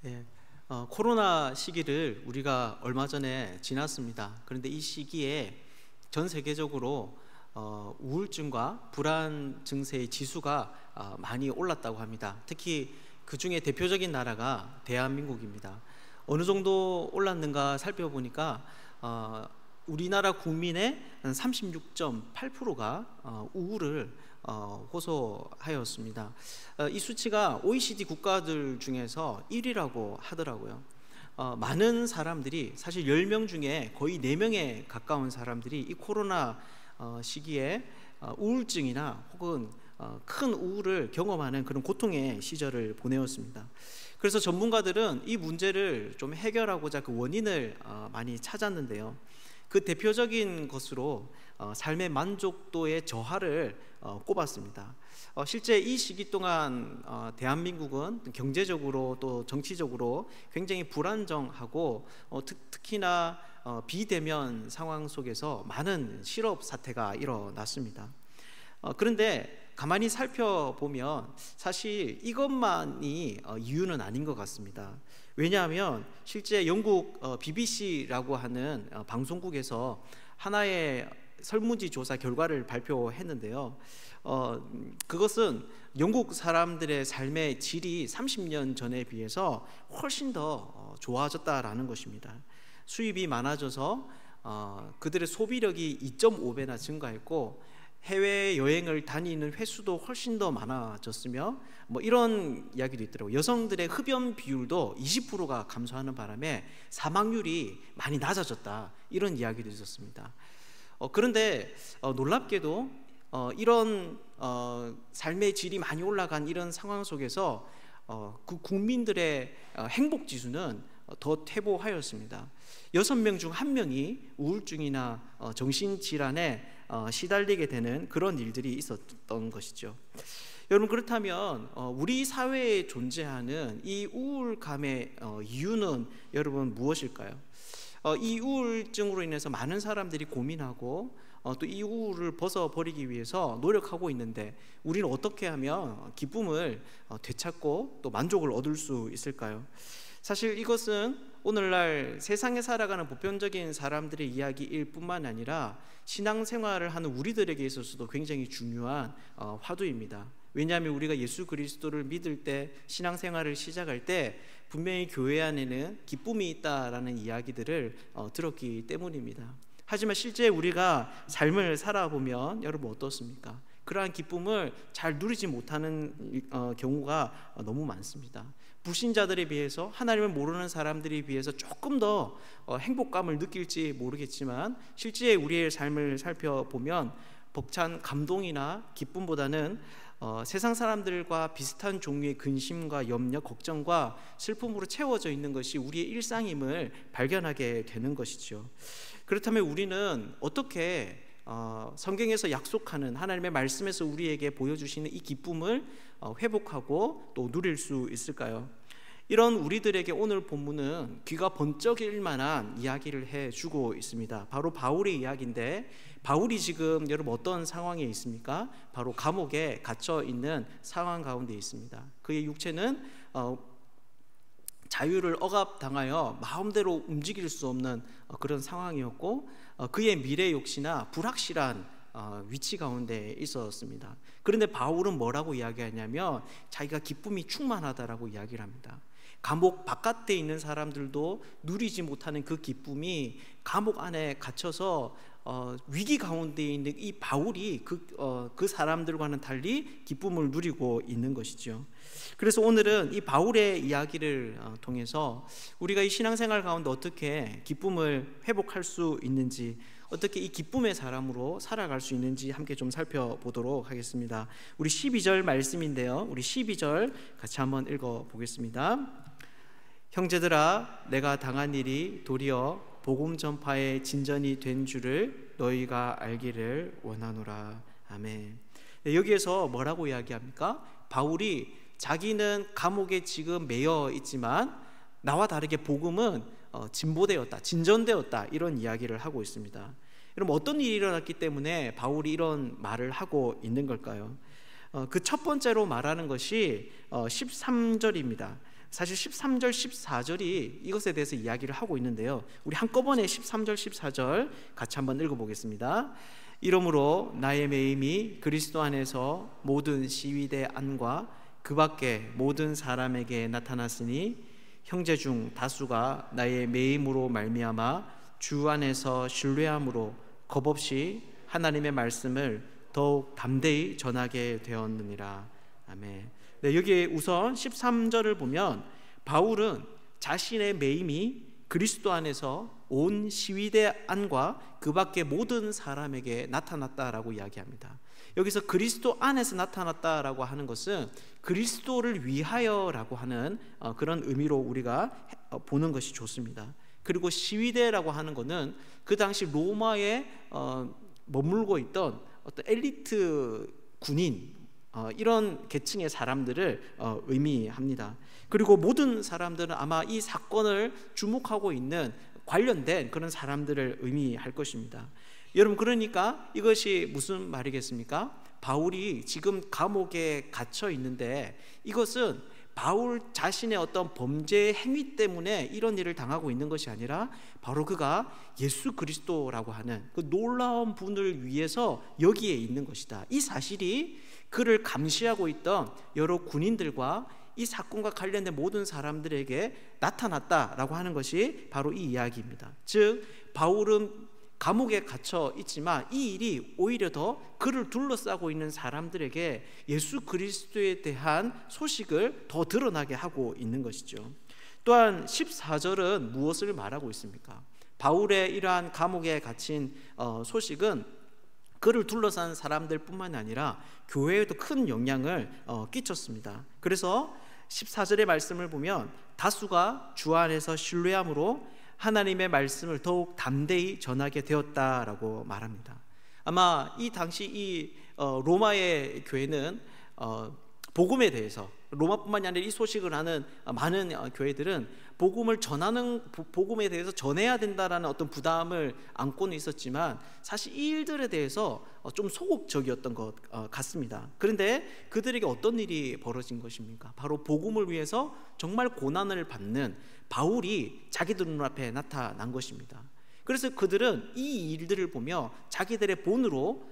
예, 코로나 시기를 우리가 얼마 전에 지났습니다. 그런데 이 시기에 전 세계적으로 우울증과 불안 증세의 지수가 많이 올랐다고 합니다. 특히 그 중에 대표적인 나라가 대한민국입니다. 어느 정도 올랐는가 살펴보니까 우리나라 국민의 36.8%가 우울을 호소하였습니다. 이 수치가 OECD 국가들 중에서 1위라고 하더라고요. 많은 사람들이, 사실 10명 중에 거의 4명에 가까운 사람들이 이 코로나 시기에 우울증이나 혹은 큰 우울을 경험하는 그런 고통의 시절을 보내었습니다. 그래서 전문가들은 이 문제를 좀 해결하고자 그 원인을 많이 찾았는데요. 그 대표적인 것으로 삶의 만족도의 저하를 꼽았습니다. 실제 이 시기 동안 대한민국은 경제적으로 또 정치적으로 굉장히 불안정하고 특히나 비대면 상황 속에서 많은 실업 사태가 일어났습니다. 그런데 가만히 살펴보면 사실 이것만이 이유는 아닌 것 같습니다. 왜냐하면 실제 영국 BBC라고 하는 방송국에서 하나의 설문지 조사 결과를 발표했는데요. 그것은 영국 사람들의 삶의 질이 30년 전에 비해서 훨씬 더 좋아졌다라는 것입니다. 수입이 많아져서 그들의 소비력이 2.5배나 증가했고 해외여행을 다니는 횟수도 훨씬 더 많아졌으며 이런 이야기도 있더라고요. 여성들의 흡연 비율도 20%가 감소하는 바람에 사망률이 많이 낮아졌다, 이런 이야기도 있었습니다. 그런데 놀랍게도 이런 삶의 질이 많이 올라간 이런 상황 속에서 그 국민들의 행복 지수는 더 퇴보하였습니다. 6명 중 1명이 우울증이나 정신질환에 시달리게 되는 그런 일들이 있었던 것이죠. 여러분, 그렇다면 우리 사회에 존재하는 이 우울감의 이유는 여러분 무엇일까요? 이 우울증으로 인해서 많은 사람들이 고민하고 또 이 우울을 벗어버리기 위해서 노력하고 있는데 우리는 어떻게 하면 기쁨을 되찾고 또 만족을 얻을 수 있을까요? 사실 이것은 오늘날 세상에 살아가는 보편적인 사람들의 이야기일 뿐만 아니라 신앙생활을 하는 우리들에게 있어서도 굉장히 중요한 화두입니다. 왜냐하면 우리가 예수 그리스도를 믿을 때, 신앙생활을 시작할 때 분명히 교회 안에는 기쁨이 있다라는 이야기들을 들었기 때문입니다. 하지만 실제 우리가 삶을 살아보면 여러분 어떻습니까? 그러한 기쁨을 잘 누리지 못하는 경우가 너무 많습니다. 불신자들에 비해서, 하나님을 모르는 사람들에 비해서 조금 더 행복감을 느낄지 모르겠지만 실제 우리의 삶을 살펴보면 벅찬 감동이나 기쁨보다는 세상 사람들과 비슷한 종류의 근심과 염려, 걱정과 슬픔으로 채워져 있는 것이 우리의 일상임을 발견하게 되는 것이죠. 그렇다면 우리는 어떻게 성경에서 약속하는 하나님의 말씀에서 우리에게 보여주시는 이 기쁨을 회복하고 또 누릴 수 있을까요? 이런 우리들에게 오늘 본문은 귀가 번쩍일 만한 이야기를 해주고 있습니다. 바로 바울의 이야기인데, 바울이 지금 여러분 어떤 상황에 있습니까? 바로 감옥에 갇혀 있는 상황 가운데 있습니다. 그의 육체는 자유를 억압당하여 마음대로 움직일 수 없는 그런 상황이었고 그의 미래 역시나 불확실한 위치 가운데 있었습니다. 그런데 바울은 뭐라고 이야기하냐면 자기가 기쁨이 충만하다라고 이야기를 합니다. 감옥 바깥에 있는 사람들도 누리지 못하는 그 기쁨이 감옥 안에 갇혀서 위기 가운데 있는 이 바울이 그 사람들과는 달리 기쁨을 누리고 있는 것이죠. 그래서 오늘은 이 바울의 이야기를 통해서 우리가 이 신앙생활 가운데 어떻게 기쁨을 회복할 수 있는지, 어떻게 이 기쁨의 사람으로 살아갈 수 있는지 함께 좀 살펴보도록 하겠습니다. 우리 12절 말씀인데요, 우리 12절 같이 한번 읽어보겠습니다. 형제들아, 내가 당한 일이 도리어 복음 전파의 진전이 된 줄을 너희가 알기를 원하노라. 아멘. 네, 여기에서 뭐라고 이야기합니까? 바울이 자기는 감옥에 지금 매여 있지만 나와 다르게 복음은 진보되었다, 진전되었다, 이런 이야기를 하고 있습니다. 여러분, 어떤 일이 일어났기 때문에 바울이 이런 말을 하고 있는 걸까요? 그 첫 번째로 말하는 것이 13절입니다. 사실 13절 14절이 이것에 대해서 이야기를 하고 있는데요, 우리 한꺼번에 13절 14절 같이 한번 읽어보겠습니다. 이러므로 나의 매임이 그리스도 안에서 모든 시위대 안과 그 밖에 모든 사람에게 나타났으니 형제 중 다수가 나의 매임으로 말미암아 주 안에서 신뢰함으로 겁없이 하나님의 말씀을 더욱 담대히 전하게 되었느니라. 아멘. 네, 여기에 우선 13절을 보면 바울은 자신의 매임이 그리스도 안에서 온 시위대 안과 그 밖에 모든 사람에게 나타났다라고 이야기합니다. 여기서 그리스도 안에서 나타났다라고 하는 것은 그리스도를 위하여라고 하는 그런 의미로 우리가 보는 것이 좋습니다. 그리고 시위대라고 하는 것은 그 당시 로마에 머물고 있던 어떤 엘리트 군인, 이런 계층의 사람들을 의미합니다. 그리고 모든 사람들은 아마 이 사건을 주목하고 있는 관련된 그런 사람들을 의미할 것입니다. 여러분, 그러니까 이것이 무슨 말이겠습니까? 바울이 지금 감옥에 갇혀 있는데 이것은 바울 자신의 어떤 범죄 행위 때문에 이런 일을 당하고 있는 것이 아니라 바로 그가 예수 그리스도라고 하는 그 놀라운 분을 위해서 여기에 있는 것이다. 이 사실이 그를 감시하고 있던 여러 군인들과 이 사건과 관련된 모든 사람들에게 나타났다라고 하는 것이 바로 이 이야기입니다. 즉 바울은 감옥에 갇혀 있지만 이 일이 오히려 더 그를 둘러싸고 있는 사람들에게 예수 그리스도에 대한 소식을 더 드러나게 하고 있는 것이죠. 또한 14절은 무엇을 말하고 있습니까? 바울의 이러한 감옥에 갇힌 소식은 그를 둘러싼 사람들 뿐만 아니라 교회에도 큰 영향을 끼쳤습니다. 그래서 14절의 말씀을 보면 다수가 주 안에서 신뢰함으로 하나님의 말씀을 더욱 담대히 전하게 되었다라고 말합니다. 아마 이 당시 이 로마의 교회는 복음에 대해서, 로마뿐만이 아니라 이 소식을 하는 많은 교회들은 복음을 전하는, 복음에 대해서 전해야 된다라는 어떤 부담을 안고는 있었지만 사실 이 일들에 대해서 좀 소극적이었던 것 같습니다. 그런데 그들에게 어떤 일이 벌어진 것입니까? 바로 복음을 위해서 정말 고난을 받는 바울이 자기들 눈앞에 나타난 것입니다. 그래서 그들은 이 일들을 보며 자기들의 본으로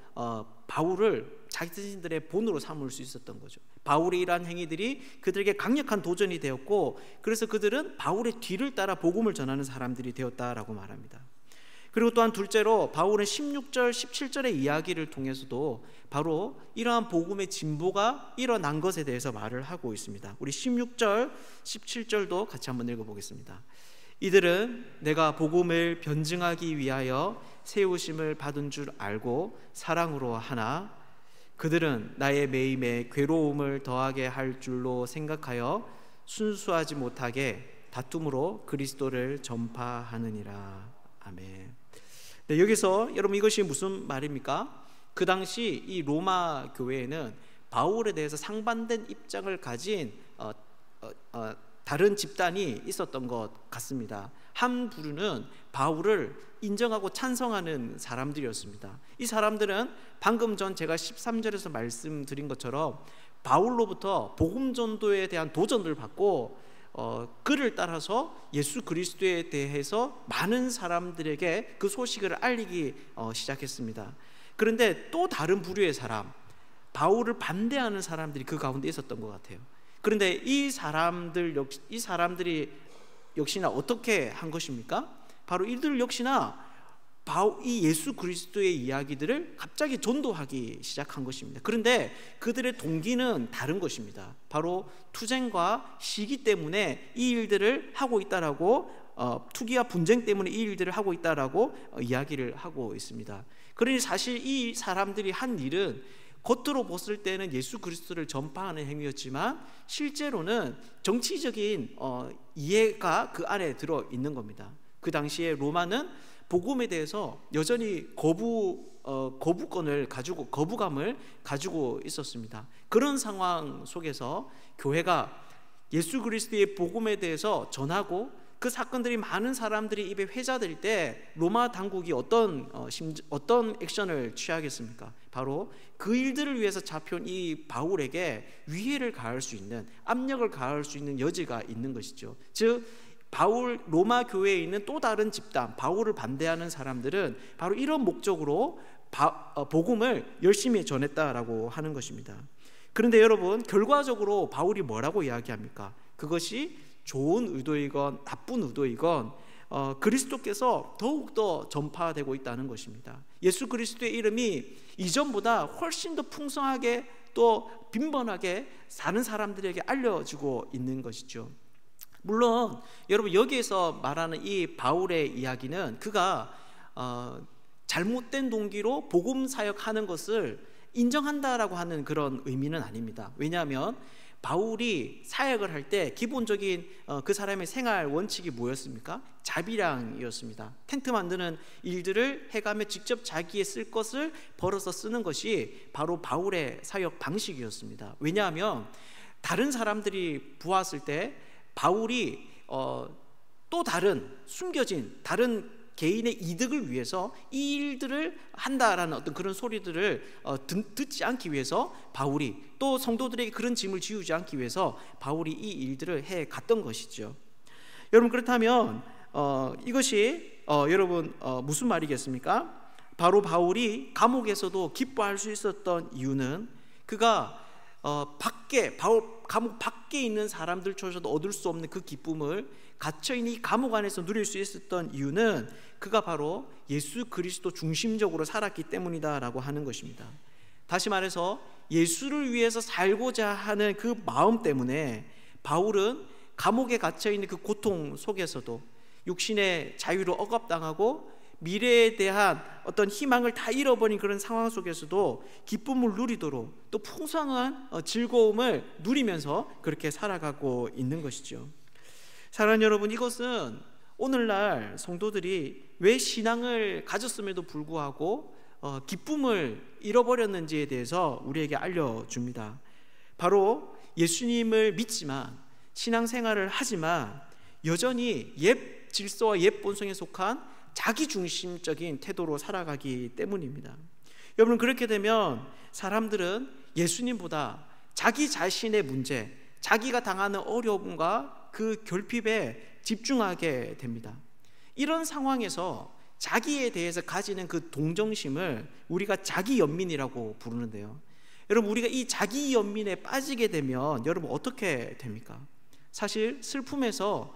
바울을 자신들의 본으로 삼을 수 있었던 거죠. 바울의 이러한 행위들이 그들에게 강력한 도전이 되었고, 그래서 그들은 바울의 뒤를 따라 복음을 전하는 사람들이 되었다라고 말합니다. 그리고 또한 둘째로 바울은 16절, 17절의 이야기를 통해서도 바로 이러한 복음의 진보가 일어난 것에 대해서 말을 하고 있습니다. 우리 16절, 17절도 같이 한번 읽어보겠습니다. 이들은 내가 복음을 변증하기 위하여 세우심을 받은 줄 알고 사랑으로 하나 그들은 나의 매임에 괴로움을 더하게 할 줄로 생각하여 순수하지 못하게 다툼으로 그리스도를 전파하느니라. 아멘. 네, 여기서 여러분 이것이 무슨 말입니까? 그 당시 이 로마 교회에는 바울에 대해서 상반된 입장을 가진 다른 집단이 있었던 것 같습니다. 한 부류는 바울을 인정하고 찬성하는 사람들이었습니다. 이 사람들은 방금 전 제가 13절에서 말씀드린 것처럼 바울로부터 복음 전도에 대한 도전을 받고 그를 따라서 예수 그리스도에 대해서 많은 사람들에게 그 소식을 알리기 시작했습니다. 그런데 또 다른 부류의 사람, 바울을 반대하는 사람들이 그 가운데 있었던 것 같아요. 그런데 이 사람들이 역시나 어떻게 한 것입니까? 바로 이들 역시나 이 예수 그리스도의 이야기들을 갑자기 전도하기 시작한 것입니다. 그런데 그들의 동기는 다른 것입니다. 바로 투쟁과 시기 때문에 이 일들을 하고 있다라고, 투기와 분쟁 때문에 이 일들을 하고 있다라고 이야기를 하고 있습니다. 그러니 사실 이 사람들이 한 일은 겉으로 봤을 때는 예수 그리스도를 전파하는 행위였지만 실제로는 정치적인 이해가 그 안에 들어 있는 겁니다. 그 당시에 로마는 복음에 대해서 여전히 거부감을 가지고 있었습니다. 그런 상황 속에서 교회가 예수 그리스도의 복음에 대해서 전하고 그 사건들이 많은 사람들이 입에 회자될 때 로마 당국이 어떤 액션을 취하겠습니까? 바로 그 일들을 위해서 잡혀온 이 바울에게 위해를 가할 수 있는, 압력을 가할 수 있는 여지가 있는 것이죠. 즉 바울, 로마 교회에 있는 또 다른 집단, 바울을 반대하는 사람들은 바로 이런 목적으로 복음을 열심히 전했다라고 하는 것입니다. 그런데 여러분, 결과적으로 바울이 뭐라고 이야기합니까? 그것이 좋은 의도이건 나쁜 의도이건 그리스도께서 더욱더 전파되고 있다는 것입니다. 예수 그리스도의 이름이 이전보다 훨씬 더 풍성하게 또 빈번하게 사는 사람들에게 알려지고 있는 것이죠. 물론 여러분, 여기에서 말하는 이 바울의 이야기는 그가 잘못된 동기로 복음 사역하는 것을 인정한다라고 하는 그런 의미는 아닙니다. 왜냐하면 바울이 사역을 할 때 기본적인 그 사람의 생활 원칙이 뭐였습니까? 자비량이었습니다. 텐트 만드는 일들을 해가며 직접 자기의 쓸 것을 벌어서 쓰는 것이 바로 바울의 사역 방식이었습니다. 왜냐하면 다른 사람들이 보았을 때 바울이 또 다른 숨겨진 다른 개인의 이득을 위해서 이 일들을 한다라는 어떤 그런 소리들을 듣지 않기 위해서 바울이, 또 성도들에게 그런 짐을 지우지 않기 위해서 바울이 이 일들을 해 갔던 것이죠. 여러분, 그렇다면 이것이 여러분 무슨 말이겠습니까? 바로 바울이 감옥에서도 기뻐할 수 있었던 이유는 그가 감옥 밖에 있는 사람들조차도 얻을 수 없는 그 기쁨을 갇혀있는 이 감옥 안에서 누릴 수 있었던 이유는 그가 바로 예수 그리스도 중심적으로 살았기 때문이다라고 하는 것입니다. 다시 말해서 예수를 위해서 살고자 하는 그 마음 때문에 바울은 감옥에 갇혀있는 그 고통 속에서도 육신의 자유를 억압당하고 미래에 대한 어떤 희망을 다 잃어버린 그런 상황 속에서도 기쁨을 누리도록 또 풍성한 즐거움을 누리면서 그렇게 살아가고 있는 것이죠. 사랑하는 여러분, 이것은 오늘날 성도들이 왜 신앙을 가졌음에도 불구하고 기쁨을 잃어버렸는지에 대해서 우리에게 알려줍니다. 바로 예수님을 믿지만, 신앙생활을 하지만 여전히 옛 질서와 옛 본성에 속한 자기중심적인 태도로 살아가기 때문입니다. 여러분, 그렇게 되면 사람들은 예수님보다 자기 자신의 문제, 자기가 당하는 어려움과 그 결핍에 집중하게 됩니다. 이런 상황에서 자기에 대해서 가지는 그 동정심을 우리가 자기연민이라고 부르는데요. 여러분, 우리가 이 자기연민에 빠지게 되면 여러분 어떻게 됩니까? 사실 슬픔에서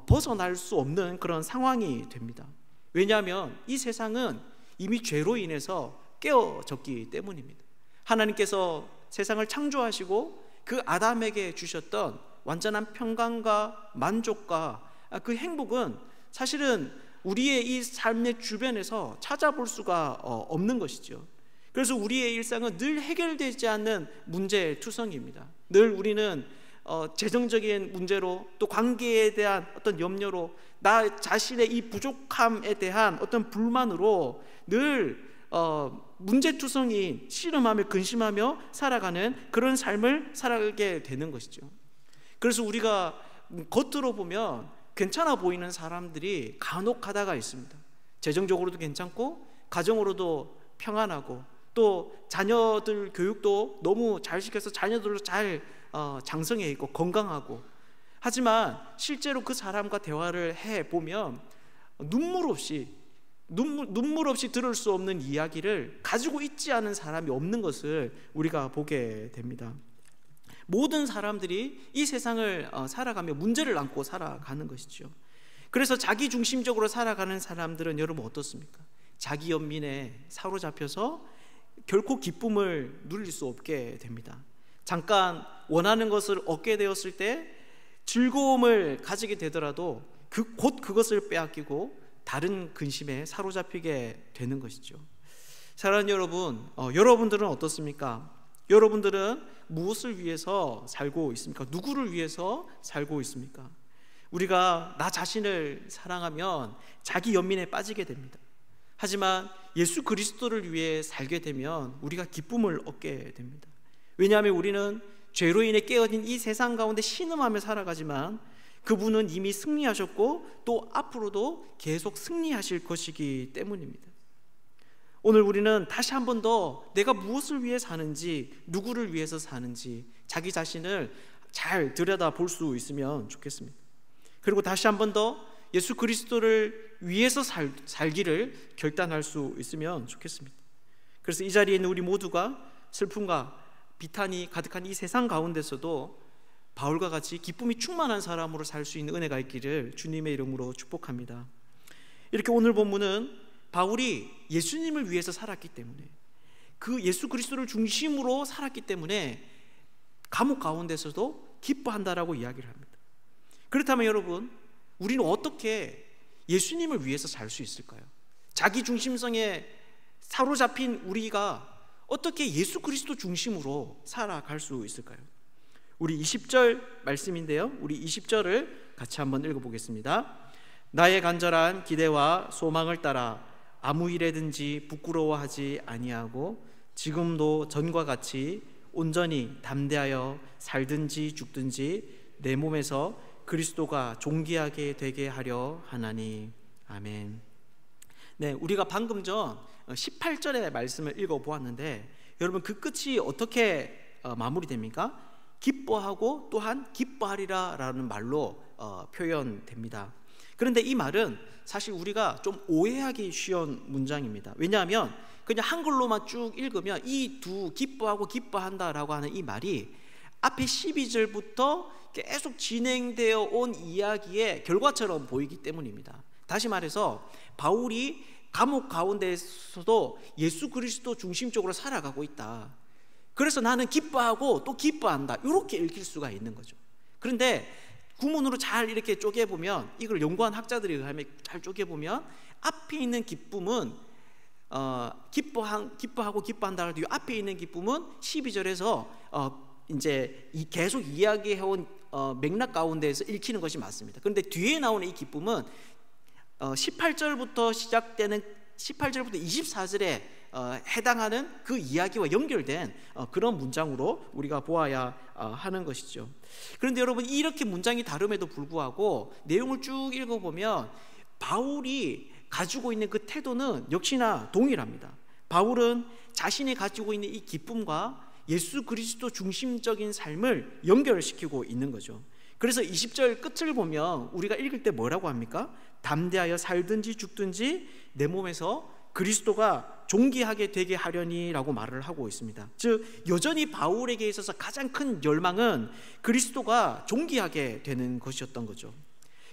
벗어날 수 없는 그런 상황이 됩니다. 왜냐하면 이 세상은 이미 죄로 인해서 깨어졌기 때문입니다. 하나님께서 세상을 창조하시고 그 아담에게 주셨던 완전한 평강과 만족과 그 행복은 사실은 우리의 이 삶의 주변에서 찾아볼 수가 없는 것이죠. 그래서 우리의 일상은 늘 해결되지 않는 문제투성이입니다. 늘 우리는 재정적인 문제로, 또 관계에 대한 어떤 염려로, 나 자신의 이 부족함에 대한 어떤 불만으로 늘 문제투성이 씨름하며 근심하며 살아가는 그런 삶을 살아가게 되는 것이죠. 그래서 우리가 겉으로 보면 괜찮아 보이는 사람들이 간혹 가다가 있습니다. 재정적으로도 괜찮고 가정으로도 평안하고 또 자녀들 교육도 너무 잘 시켜서 자녀들도 잘 장성해 있고 건강하고, 하지만 실제로 그 사람과 대화를 해보면 눈물 없이 들을 수 없는 이야기를 가지고 있지 않은 사람이 없는 것을 우리가 보게 됩니다. 모든 사람들이 이 세상을 살아가며 문제를 안고 살아가는 것이죠. 그래서 자기중심적으로 살아가는 사람들은 여러분 어떻습니까? 자기 연민에 사로잡혀서 결코 기쁨을 누릴 수 없게 됩니다. 잠깐 원하는 것을 얻게 되었을 때 즐거움을 가지게 되더라도 곧 그것을 빼앗기고 다른 근심에 사로잡히게 되는 것이죠. 사랑하는 여러분, 여러분들은 어떻습니까? 여러분들은 무엇을 위해서 살고 있습니까? 누구를 위해서 살고 있습니까? 우리가 나 자신을 사랑하면 자기 연민에 빠지게 됩니다. 하지만 예수 그리스도를 위해 살게 되면 우리가 기쁨을 얻게 됩니다. 왜냐하면 우리는 죄로 인해 깨어진 이 세상 가운데 신음하며 살아가지만 그분은 이미 승리하셨고 또 앞으로도 계속 승리하실 것이기 때문입니다. 오늘 우리는 다시 한 번 더 내가 무엇을 위해 사는지, 누구를 위해서 사는지 자기 자신을 잘 들여다볼 수 있으면 좋겠습니다. 그리고 다시 한 번 더 예수 그리스도를 위해서 살기를 결단할 수 있으면 좋겠습니다. 그래서 이 자리에 있는 우리 모두가 슬픔과 비탄이 가득한 이 세상 가운데서도 바울과 같이 기쁨이 충만한 사람으로 살 수 있는 은혜가 있기를 주님의 이름으로 축복합니다. 이렇게 오늘 본문은 바울이 예수님을 위해서 살았기 때문에, 그 예수 그리스도를 중심으로 살았기 때문에 감옥 가운데서도 기뻐한다라고 이야기를 합니다. 그렇다면 여러분, 우리는 어떻게 예수님을 위해서 살 수 있을까요? 자기 중심성에 사로잡힌 우리가 어떻게 예수 그리스도 중심으로 살아갈 수 있을까요? 우리 20절 말씀인데요, 우리 20절을 같이 한번 읽어보겠습니다. 나의 간절한 기대와 소망을 따라 아무 일에든지 부끄러워하지 아니하고 지금도 전과 같이 온전히 담대하여 살든지 죽든지 내 몸에서 그리스도가 존귀하게 되게 하려 하나니. 아멘. 네, 우리가 방금 전 18절의 말씀을 읽어보았는데 여러분, 그 끝이 어떻게 마무리됩니까? 기뻐하고 또한 기뻐하리라 라는 말로 표현됩니다. 그런데 이 말은 사실 우리가 좀 오해하기 쉬운 문장입니다. 왜냐하면 그냥 한글로만 쭉 읽으면 이 두, 기뻐하고 기뻐한다라고 하는 이 말이 앞에 12절부터 계속 진행되어 온 이야기의 결과처럼 보이기 때문입니다. 다시 말해서 바울이 감옥 가운데서도 예수 그리스도 중심적으로 살아가고 있다, 그래서 나는 기뻐하고 또 기뻐한다, 이렇게 읽힐 수가 있는 거죠. 그런데 구문으로 잘 이렇게 쪼개보면, 이걸 연구한 학자들에 의하면 잘 쪼개보면 앞에 있는 기쁨은 기뻐하고 기뻐한다 할 때 앞에 있는 기쁨은 12절에서 이제 계속 이야기해온 맥락 가운데에서 읽히는 것이 맞습니다. 그런데 뒤에 나오는 이 기쁨은 18절부터 시작되는 18절부터 24절에 해당하는 그 이야기와 연결된 그런 문장으로 우리가 보아야 하는 것이죠. 그런데 여러분, 이렇게 문장이 다름에도 불구하고 내용을 쭉 읽어보면 바울이 가지고 있는 그 태도는 역시나 동일합니다. 바울은 자신이 가지고 있는 이 기쁨과 예수 그리스도 중심적인 삶을 연결시키고 있는 거죠. 그래서 20절 끝을 보면 우리가 읽을 때 뭐라고 합니까? 담대하여 살든지 죽든지 내 몸에서 그리스도가 존귀하게 되게 하려니 라고 말을 하고 있습니다. 즉 여전히 바울에게 있어서 가장 큰 열망은 그리스도가 존귀하게 되는 것이었던 거죠.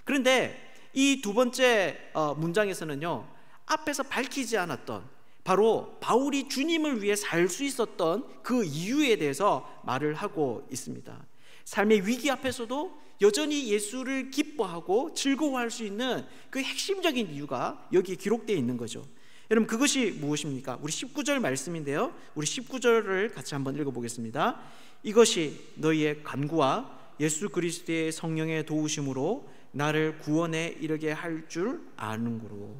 그런데 이 두 번째 문장에서는요, 앞에서 밝히지 않았던, 바로 바울이 주님을 위해 살 수 있었던 그 이유에 대해서 말을 하고 있습니다. 삶의 위기 앞에서도 여전히 예수를 기뻐하고 즐거워할 수 있는 그 핵심적인 이유가 여기에 기록되어 있는 거죠. 여러분, 그것이 무엇입니까? 우리 19절 말씀인데요, 우리 19절을 같이 한번 읽어보겠습니다. 이것이 너희의 간구와 예수 그리스도의 성령의 도우심으로 나를 구원에 이르게 할 줄 아는고로.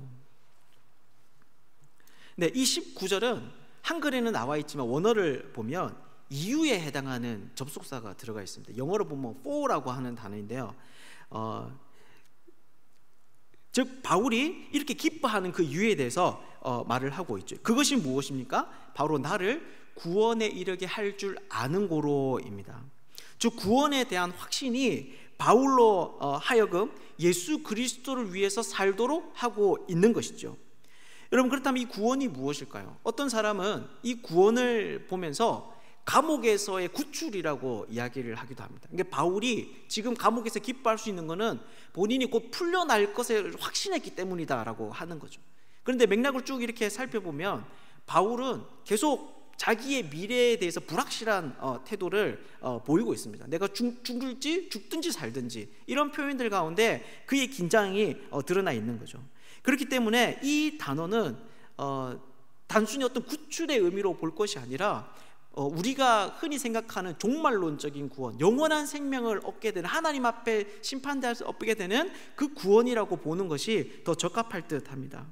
네, 이 19절은 한글에는 나와 있지만 원어를 보면 이유에 해당하는 접속사가 들어가 있습니다. 영어로 보면 for라고 하는 단어인데요, 즉 바울이 이렇게 기뻐하는 그 이유에 대해서 말을 하고 있죠. 그것이 무엇입니까? 바로 나를 구원에 이르게 할 줄 아는 고로입니다. 즉 구원에 대한 확신이 바울로 하여금 예수 그리스도를 위해서 살도록 하고 있는 것이죠. 여러분, 그렇다면 이 구원이 무엇일까요? 어떤 사람은 이 구원을 보면서 감옥에서의 구출이라고 이야기를 하기도 합니다. 그러니까 바울이 지금 감옥에서 기뻐할 수 있는 것은 본인이 곧 풀려날 것을 확신했기 때문이다라고 하는 거죠. 그런데 맥락을 쭉 이렇게 살펴보면 바울은 계속 자기의 미래에 대해서 불확실한 태도를 보이고 있습니다. 내가 죽든지 살든지 이런 표현들 가운데 그의 긴장이 드러나 있는 거죠. 그렇기 때문에 이 단어는 단순히 어떤 구출의 의미로 볼 것이 아니라 우리가 흔히 생각하는 종말론적인 구원, 영원한 생명을 얻게 되는, 하나님 앞에 심판대에서 얻게 되는 그 구원이라고 보는 것이 더 적합할 듯합니다.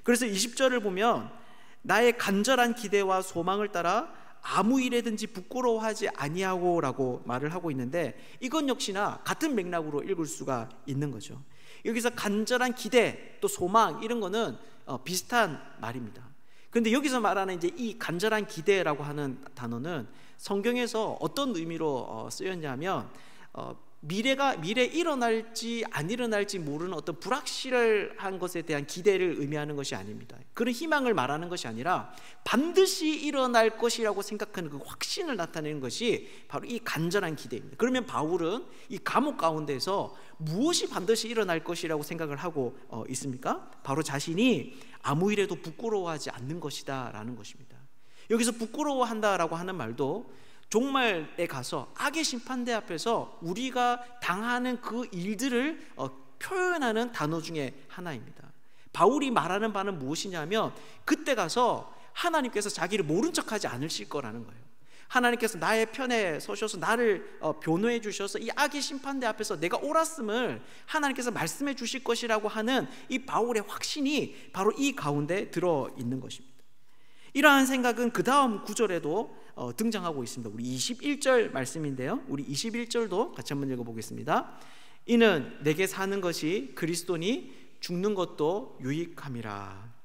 그래서 20절을 보면 나의 간절한 기대와 소망을 따라 아무 일에든지 부끄러워하지 아니하고라고 말을 하고 있는데, 이건 역시나 같은 맥락으로 읽을 수가 있는 거죠. 여기서 간절한 기대 또 소망 이런 거는 비슷한 말입니다. 그런데 여기서 말하는 이제 이 간절한 기대라고 하는 단어는 성경에서 어떤 의미로 쓰였냐면 미래에 일어날지 안 일어날지 모르는 어떤 불확실한 것에 대한 기대를 의미하는 것이 아닙니다. 그런 희망을 말하는 것이 아니라 반드시 일어날 것이라고 생각하는 그 확신을 나타내는 것이 바로 이 간절한 기대입니다. 그러면 바울은 이 감옥 가운데서 무엇이 반드시 일어날 것이라고 생각을 하고 있습니까? 바로 자신이 아무 일에도 부끄러워하지 않는 것이다 라는 것입니다. 여기서 부끄러워한다라고 하는 말도 종말에 가서 악의 심판대 앞에서 우리가 당하는 그 일들을 표현하는 단어 중에 하나입니다. 바울이 말하는 바는 무엇이냐면 그때 가서 하나님께서 자기를 모른 척하지 않으실 거라는 거예요. 하나님께서 나의 편에 서셔서 나를 변호해 주셔서 이 악의 심판대 앞에서 내가 옳았음을 하나님께서 말씀해 주실 것이라고 하는 이 바울의 확신이 바로 이 가운데 들어있는 것입니다. 이러한 생각은 그 다음 구절에도 등장하고 있습니다. 우리 21절 말씀인데요, 우리 21절도 같이 한번 읽어보겠습니다. 이는 내게 사는 것이 그리스도니 죽는 것도 유익함이라.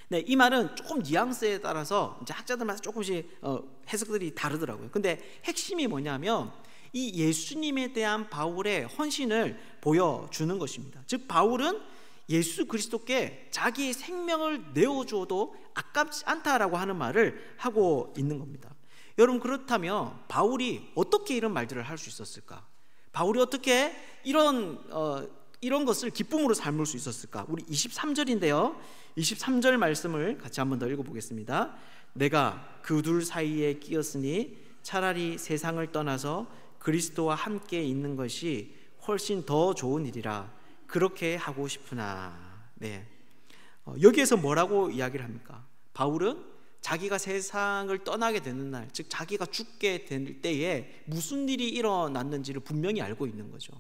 네, 이 말은 조금 뉘앙스에 따라서 이제 학자들마다 조금씩 해석들이 다르더라고요. 근데 핵심이 뭐냐면 이 예수님에 대한 바울의 헌신을 보여주는 것입니다. 즉 바울은 예수 그리스도께 자기의 생명을 내어주어도 아깝지 않다라고 하는 말을 하고 있는 겁니다. 여러분, 그렇다면 바울이 어떻게 이런 말들을 할 수 있었을까? 바울이 어떻게 이런 것을 기쁨으로 삶을 수 있었을까? 우리 23절인데요 23절 말씀을 같이 한번 더 읽어보겠습니다. 내가 그 둘 사이에 끼었으니 차라리 세상을 떠나서 그리스도와 함께 있는 것이 훨씬 더 좋은 일이라 그렇게 하고 싶으나. 네, 여기에서 뭐라고 이야기를 합니까? 바울은 자기가 세상을 떠나게 되는 날, 즉 자기가 죽게 될 때에 무슨 일이 일어났는지를 분명히 알고 있는 거죠.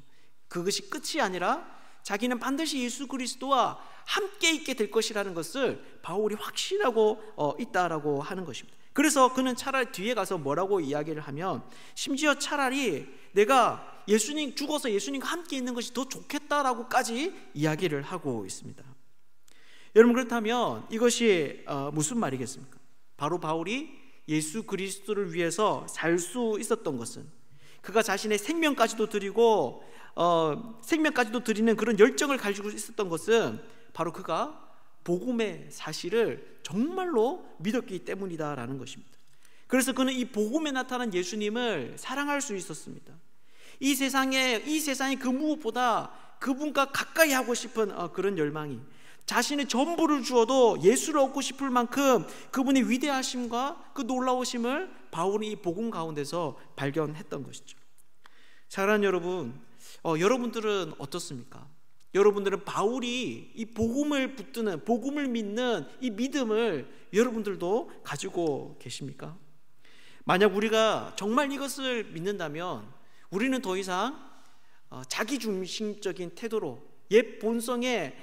그것이 끝이 아니라 자기는 반드시 예수 그리스도와 함께 있게 될 것이라는 것을 바울이 확신하고 있다라고 하는 것입니다. 그래서 그는 차라리 뒤에 가서 뭐라고 이야기를 하면 심지어 차라리 내가 예수님 죽어서 예수님과 함께 있는 것이 더 좋겠다라고까지 이야기를 하고 있습니다. 여러분, 그렇다면 이것이 무슨 말이겠습니까? 바로 바울이 예수 그리스도를 위해서 살 수 있었던 것은 그가 자신의 생명까지도 드리고 생명까지도 드리는 그런 열정을 가지고 있었던 것은 바로 그가 복음의 사실을 정말로 믿었기 때문이다라는 것입니다. 그래서 그는 이 복음에 나타난 예수님을 사랑할 수 있었습니다. 이 세상에 그 무엇보다 그분과 가까이 하고 싶은 그런 열망이, 자신의 전부를 주어도 예수를 얻고 싶을 만큼 그분의 위대하심과 그 놀라우심을 바울이 이 복음 가운데서 발견했던 것이죠. 사랑하는 여러분, 여러분들은 어떻습니까? 여러분들은 바울이 이 복음을 붙드는, 복음을 믿는 이 믿음을 여러분들도 가지고 계십니까? 만약 우리가 정말 이것을 믿는다면 우리는 더 이상 자기중심적인 태도로 옛 본성의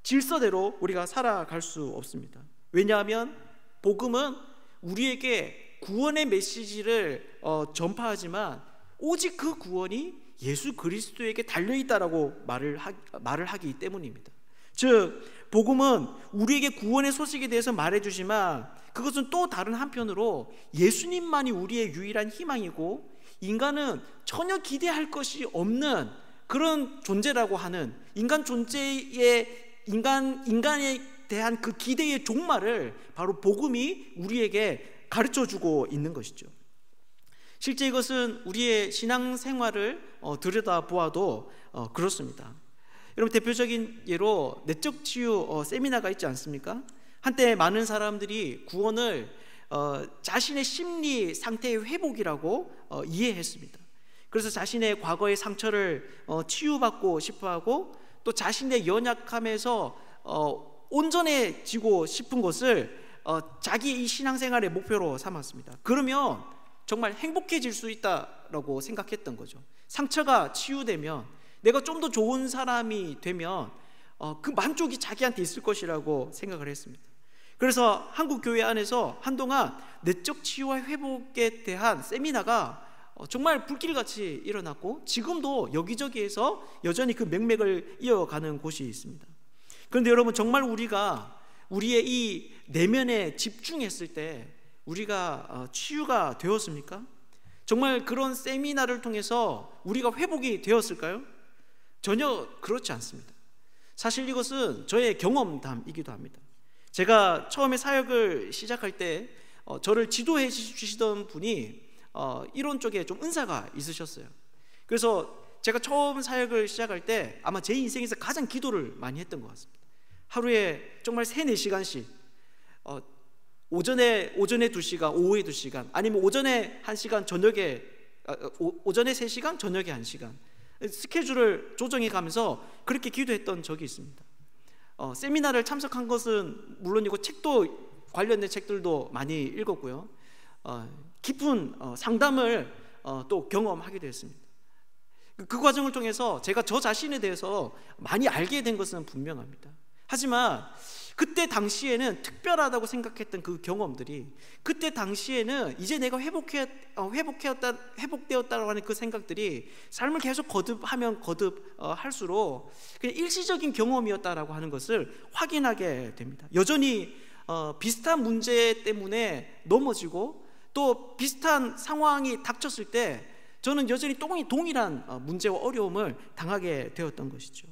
질서대로 우리가 살아갈 수 없습니다. 왜냐하면 복음은 우리에게 구원의 메시지를 전파하지만 오직 그 구원이 예수 그리스도에게 달려있다라고 말을 하기 때문입니다. 즉 복음은 우리에게 구원의 소식에 대해서 말해주지만 그것은 또 다른 한편으로 예수님만이 우리의 유일한 희망이고 인간은 전혀 기대할 것이 없는 그런 존재라고 하는 인간 존재의 인간에 대한 그 기대의 종말을 바로 복음이 우리에게 가르쳐주고 있는 것이죠. 실제 이것은 우리의 신앙생활을 들여다보아도 그렇습니다. 여러분, 대표적인 예로 내적 치유 세미나가 있지 않습니까? 한때 많은 사람들이 구원을 자신의 심리 상태의 회복이라고 이해했습니다. 그래서 자신의 과거의 상처를 치유받고 싶어하고 또 자신의 연약함에서 온전해지고 싶은 것을 자기 이 신앙생활의 목표로 삼았습니다. 그러면 정말 행복해질 수 있다라고 생각했던 거죠. 상처가 치유되면 내가 좀 더 좋은 사람이 되면 그 만족이 자기한테 있을 것이라고 생각을 했습니다. 그래서 한국 교회 안에서 한동안 내적 치유와 회복에 대한 세미나가 정말 불길같이 일어났고, 지금도 여기저기에서 여전히 그 맥락을 이어가는 곳이 있습니다. 그런데 여러분, 정말 우리가 우리의 이 내면에 집중했을 때 우리가 치유가 되었습니까? 정말 그런 세미나를 통해서 우리가 회복이 되었을까요? 전혀 그렇지 않습니다. 사실 이것은 저의 경험담이기도 합니다. 제가 처음에 사역을 시작할 때 저를 지도해 주시던 분이 이론 쪽에 좀 은사가 있으셨어요. 그래서 제가 처음 사역을 시작할 때 아마 제 인생에서 가장 기도를 많이 했던 것 같습니다. 하루에 정말 3-4시간씩 오전에 2시간, 오후에 2시간, 아니면 오전에 1시간, 오전에 3시간, 저녁에 1시간 스케줄을 조정해 가면서 그렇게 기도했던 적이 있습니다. 세미나를 참석한 것은 물론이고 책도, 관련된 책들도 많이 읽었고요. 깊은 상담을 또 경험하기도 했습니다. 그 과정을 통해서 제가 저 자신에 대해서 많이 알게 된 것은 분명합니다. 하지만 그때 당시에는 특별하다고 생각했던 그 경험들이, 그때 당시에는 이제 내가 회복되었다고 하는 그 생각들이 삶을 계속 거듭하면 거듭할수록 그냥 일시적인 경험이었다라고 하는 것을 확인하게 됩니다. 여전히 비슷한 문제 때문에 넘어지고 또 비슷한 상황이 닥쳤을 때 저는 여전히 동일한 문제와 어려움을 당하게 되었던 것이죠.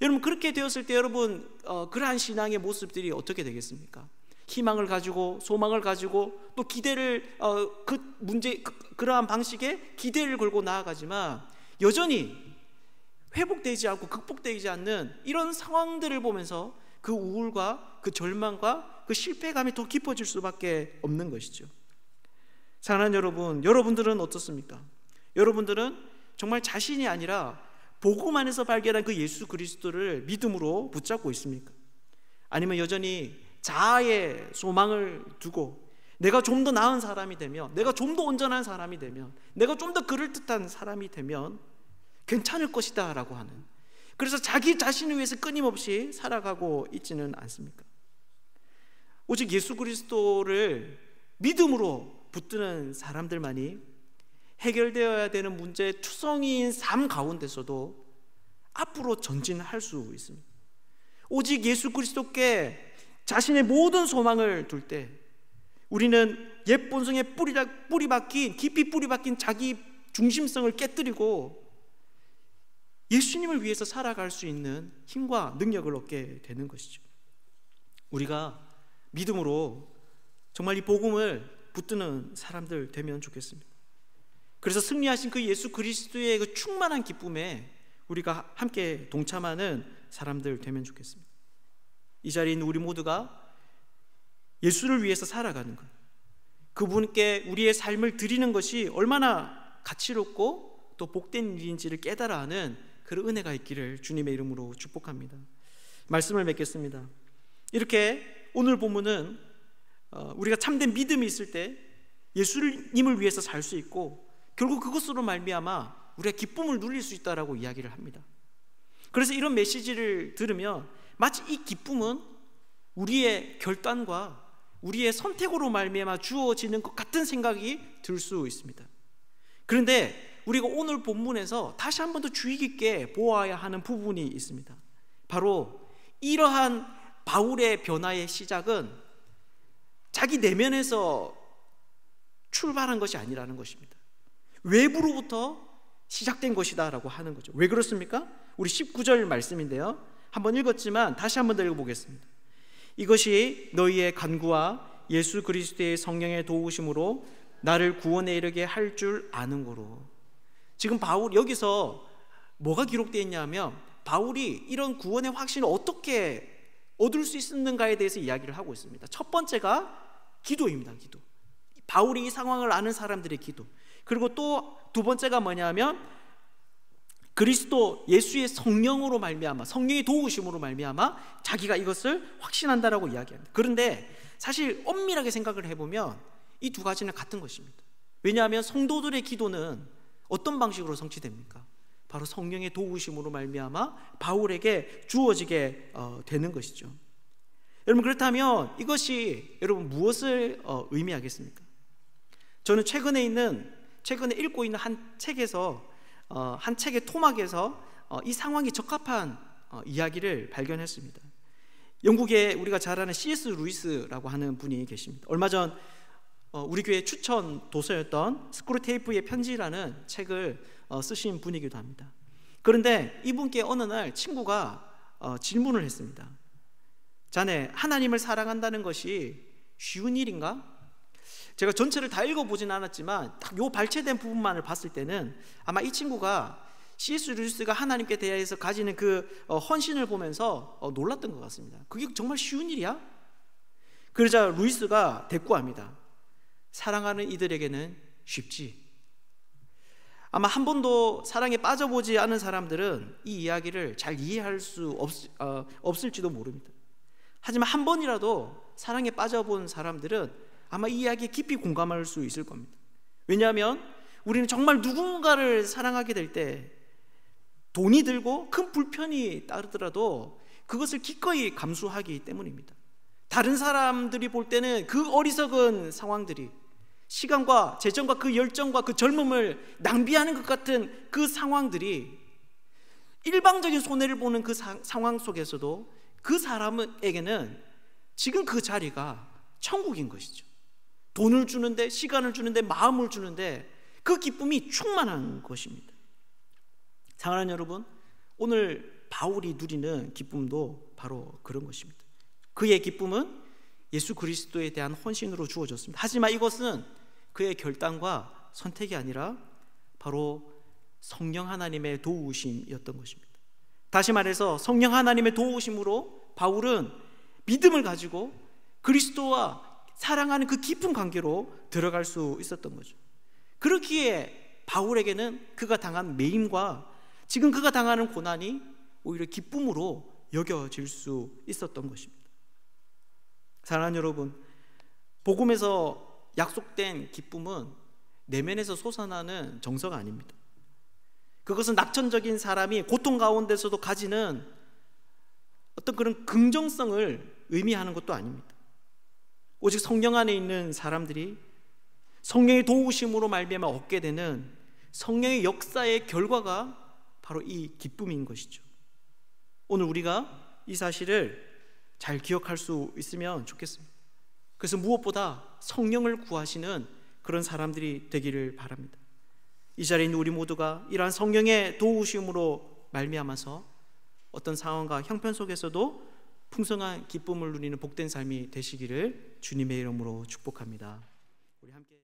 여러분, 그렇게 되었을 때 여러분, 그러한 신앙의 모습들이 어떻게 되겠습니까? 희망을 가지고, 소망을 가지고, 또 기대를, 그러한 방식의 기대를 걸고 나아가지만 여전히 회복되지 않고 극복되지 않는 이런 상황들을 보면서 그 우울과 그 절망과 그 실패감이 더 깊어질 수밖에 없는 것이죠. 사랑하는 여러분, 여러분들은 어떻습니까? 여러분들은 정말 자신이 아니라 복음 안에서 발견한 그 예수 그리스도를 믿음으로 붙잡고 있습니까? 아니면 여전히 자아의 소망을 두고 내가 좀 더 나은 사람이 되면, 내가 좀 더 온전한 사람이 되면, 내가 좀 더 그럴듯한 사람이 되면 괜찮을 것이다 라고 하는, 그래서 자기 자신을 위해서 끊임없이 살아가고 있지는 않습니까? 오직 예수 그리스도를 믿음으로 붙드는 사람들만이 해결되어야 되는 문제의 투성이인 삶 가운데서도 앞으로 전진할 수 있습니다. 오직 예수 그리스도께 자신의 모든 소망을 둘 때 우리는 옛 본성에 깊이 뿌리 박힌 자기 중심성을 깨뜨리고 예수님을 위해서 살아갈 수 있는 힘과 능력을 얻게 되는 것이죠. 우리가 믿음으로 정말 이 복음을 붙드는 사람들 되면 좋겠습니다. 그래서 승리하신 그 예수 그리스도의 그 충만한 기쁨에 우리가 함께 동참하는 사람들 되면 좋겠습니다. 이 자리에 있는 우리 모두가 예수를 위해서 살아가는 것, 그분께 우리의 삶을 드리는 것이 얼마나 가치롭고 또 복된 일인지를 깨달아 하는 그런 은혜가 있기를 주님의 이름으로 축복합니다. 말씀을 맺겠습니다. 이렇게 오늘 본문은 우리가 참된 믿음이 있을 때 예수님을 위해서 살 수 있고 결국 그것으로 말미암아 우리가 기쁨을 누릴 수 있다라고 이야기를 합니다. 그래서 이런 메시지를 들으면 마치 이 기쁨은 우리의 결단과 우리의 선택으로 말미암아 주어지는 것 같은 생각이 들 수 있습니다. 그런데 우리가 오늘 본문에서 다시 한 번 더 주의 깊게 보아야 하는 부분이 있습니다. 바로 이러한 바울의 변화의 시작은 자기 내면에서 출발한 것이 아니라는 것입니다. 외부로부터 시작된 것이다 라고 하는 거죠. 왜 그렇습니까? 우리 19절 말씀인데요, 한번 읽었지만 다시 한번 더 읽어보겠습니다. 이것이 너희의 간구와 예수 그리스도의 성령의 도우심으로 나를 구원에 이르게 할 줄 아는 거로. 지금 바울 여기서 뭐가 기록되어 있냐면 바울이 이런 구원의 확신을 어떻게 얻을 수 있었는가에 대해서 이야기를 하고 있습니다. 첫 번째가 기도입니다. 기도. 바울이 이 상황을 아는 사람들의 기도. 그리고 또 두 번째가 뭐냐면 그리스도 예수의 성령으로 말미암아, 성령의 도우심으로 말미암아 자기가 이것을 확신한다라고 이야기합니다. 그런데 사실 엄밀하게 생각을 해보면 이 두 가지는 같은 것입니다. 왜냐하면 성도들의 기도는 어떤 방식으로 성취됩니까? 바로 성령의 도우심으로 말미암아 바울에게 주어지게 되는 것이죠. 여러분, 그렇다면 이것이 여러분 무엇을 의미하겠습니까? 저는 최근에 읽고 있는 한 책에서 한 책의 토막에서 이 상황에 적합한 이야기를 발견했습니다. 영국에 우리가 잘 아는 C.S. 루이스라고 하는 분이 계십니다. 얼마 전 우리 교회 추천 도서였던 스크루테이프의 편지라는 책을 쓰신 분이기도 합니다. 그런데 이분께 어느 날 친구가 질문을 했습니다. 자네, 하나님을 사랑한다는 것이 쉬운 일인가? 제가 전체를 다 읽어보진 않았지만 딱 요 발췌된 부분만을 봤을 때는 아마 이 친구가 C.S. 루이스가 하나님께 대해서 가지는 그 헌신을 보면서 놀랐던 것 같습니다. 그게 정말 쉬운 일이야? 그러자 루이스가 대꾸합니다. 사랑하는 이들에게는 쉽지. 아마 한 번도 사랑에 빠져보지 않은 사람들은 이 이야기를 잘 이해할 수 없을지도 모릅니다. 하지만 한 번이라도 사랑에 빠져본 사람들은 아마 이 이야기에 깊이 공감할 수 있을 겁니다. 왜냐하면 우리는 정말 누군가를 사랑하게 될 때 돈이 들고 큰 불편이 따르더라도 그것을 기꺼이 감수하기 때문입니다. 다른 사람들이 볼 때는 그 어리석은 상황들이, 시간과 재정과 그 열정과 그 젊음을 낭비하는 것 같은 그 상황들이, 일방적인 손해를 보는 그 상황 속에서도 그 사람에게는 지금 그 자리가 천국인 것이죠. 돈을 주는데, 시간을 주는데, 마음을 주는데 그 기쁨이 충만한 것입니다. 사랑하는 여러분, 오늘 바울이 누리는 기쁨도 바로 그런 것입니다. 그의 기쁨은 예수 그리스도에 대한 헌신으로 주어졌습니다. 하지만 이것은 그의 결단과 선택이 아니라 바로 성령 하나님의 도우심이었던 것입니다. 다시 말해서 성령 하나님의 도우심으로 바울은 믿음을 가지고 그리스도와 사랑하는 그 깊은 관계로 들어갈 수 있었던 거죠. 그렇기에 바울에게는 그가 당한 매임과 지금 그가 당하는 고난이 오히려 기쁨으로 여겨질 수 있었던 것입니다. 사랑하는 여러분, 복음에서 약속된 기쁨은 내면에서 솟아나는 정서가 아닙니다. 그것은 낙천적인 사람이 고통 가운데서도 가지는 어떤 그런 긍정성을 의미하는 것도 아닙니다. 오직 성령 안에 있는 사람들이 성령의 도우심으로 말미암아 얻게 되는 성령의 역사의 결과가 바로 이 기쁨인 것이죠. 오늘 우리가 이 사실을 잘 기억할 수 있으면 좋겠습니다. 그래서 무엇보다 성령을 구하시는 그런 사람들이 되기를 바랍니다. 이 자리에 있는 우리 모두가 이러한 성령의 도우심으로 말미암아서 어떤 상황과 형편 속에서도 풍성한 기쁨을 누리는 복된 삶이 되시기를 주님의 이름으로 축복합니다. 우리 함께